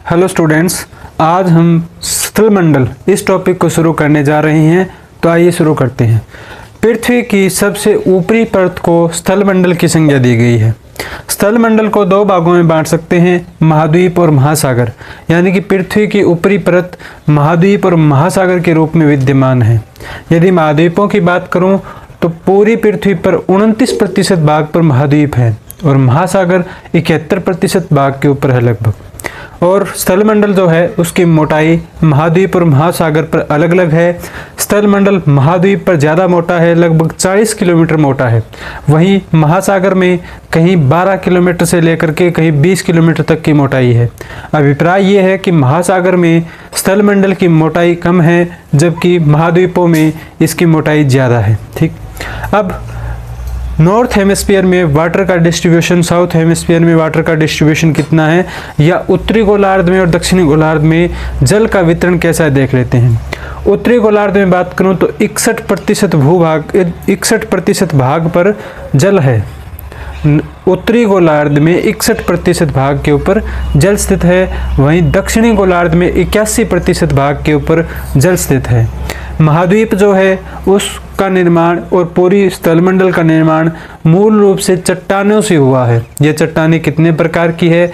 Hello students, आज हम स्थलमंडल इस टॉपिक को शुरू करने जा रहे हैं। तो आइए शुरू करते हैं। पृथ्वी की सबसे ऊपरी परत को स्थलमंडल की संज्ञा दी गई है। स्थलमंडल को दो भागों में बांट सकते हैं, महाद्वीप और महासागर। यानी कि पृथ्वी की ऊपरी परत महाद्वीप और महासागर के रूप में विद्यमान है। यदि महाद्वीपों की बात करूं तो पूरी पृथ्वी पर 29% भाग पर महाद्वीप है और महासागर 71% भाग के ऊपर है लगभग। और स्थलमंडल जो है उसकी मोटाई महाद्वीप और महासागर पर अलग अलग है। स्थलमंडल महाद्वीप पर ज़्यादा मोटा है, लगभग 40 किलोमीटर मोटा है। वहीं महासागर में कहीं 12 किलोमीटर से लेकर के कहीं 20 किलोमीटर तक की मोटाई है। अभिप्राय ये है कि महासागर में स्थलमंडल की मोटाई कम है, जबकि महाद्वीपों में इसकी मोटाई ज़्यादा है। ठीक, अब नॉर्थ हेमिस्फीयर में वाटर का डिस्ट्रीब्यूशन, साउथ हेमिस्फीयर में वाटर का डिस्ट्रीब्यूशन कितना है, या उत्तरी गोलार्ध में और दक्षिणी गोलार्ध में जल का वितरण कैसा है देख लेते हैं। उत्तरी गोलार्ध में बात करूं तो 61% भाग पर जल है। उत्तरी गोलार्ध में 61% भाग के ऊपर जल स्थित है। वहीं दक्षिणी गोलार्ध में 81% भाग के ऊपर जल स्थित है। महाद्वीप जो है उसका निर्माण और पूरी स्थलमंडल का निर्माण मूल रूप से चट्टानों से हुआ है। यह चट्टानें कितने प्रकार की है?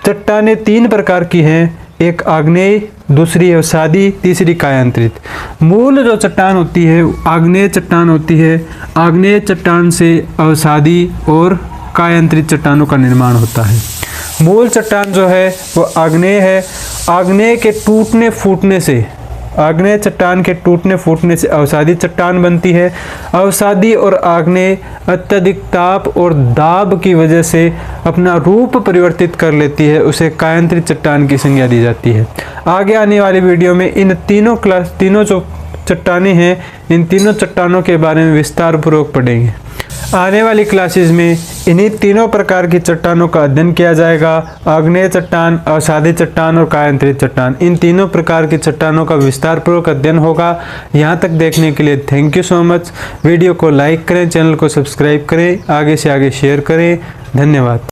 चट्टानें 3 प्रकार की हैं, एक आग्नेय, दूसरी अवसादी, तीसरी कायांतरित। मूल जो चट्टान होती है आग्नेय चट्टान होती है। आग्नेय चट्टान से अवसादी और कायांतरित चट्टानों का निर्माण होता है। मूल चट्टान जो है वो आग्नेय है। आग्नेय के टूटने फूटने से, आग्नेय चट्टान के टूटने फूटने से अवसादी चट्टान बनती है। अवसादी और आग्नेय अत्यधिक ताप और दाब की वजह से अपना रूप परिवर्तित कर लेती है, उसे कायांतरित चट्टान की संज्ञा दी जाती है। आगे आने वाली वीडियो में इन तीनों जो चट्टानें हैं, इन तीनों चट्टानों के बारे में विस्तार पूर्वक पढ़ेंगे। आने वाली क्लासेस में इन्हीं तीनों प्रकार की चट्टानों का अध्ययन किया जाएगा। आग्नेय चट्टान, अवसादी चट्टान और कायांतरित चट्टान, इन तीनों प्रकार की चट्टानों का विस्तार पूर्वक अध्ययन होगा। यहाँ तक देखने के लिए thank you so much. Video को लाइक करें, चैनल को सब्सक्राइब करें, आगे से आगे शेयर करें। धन्यवाद।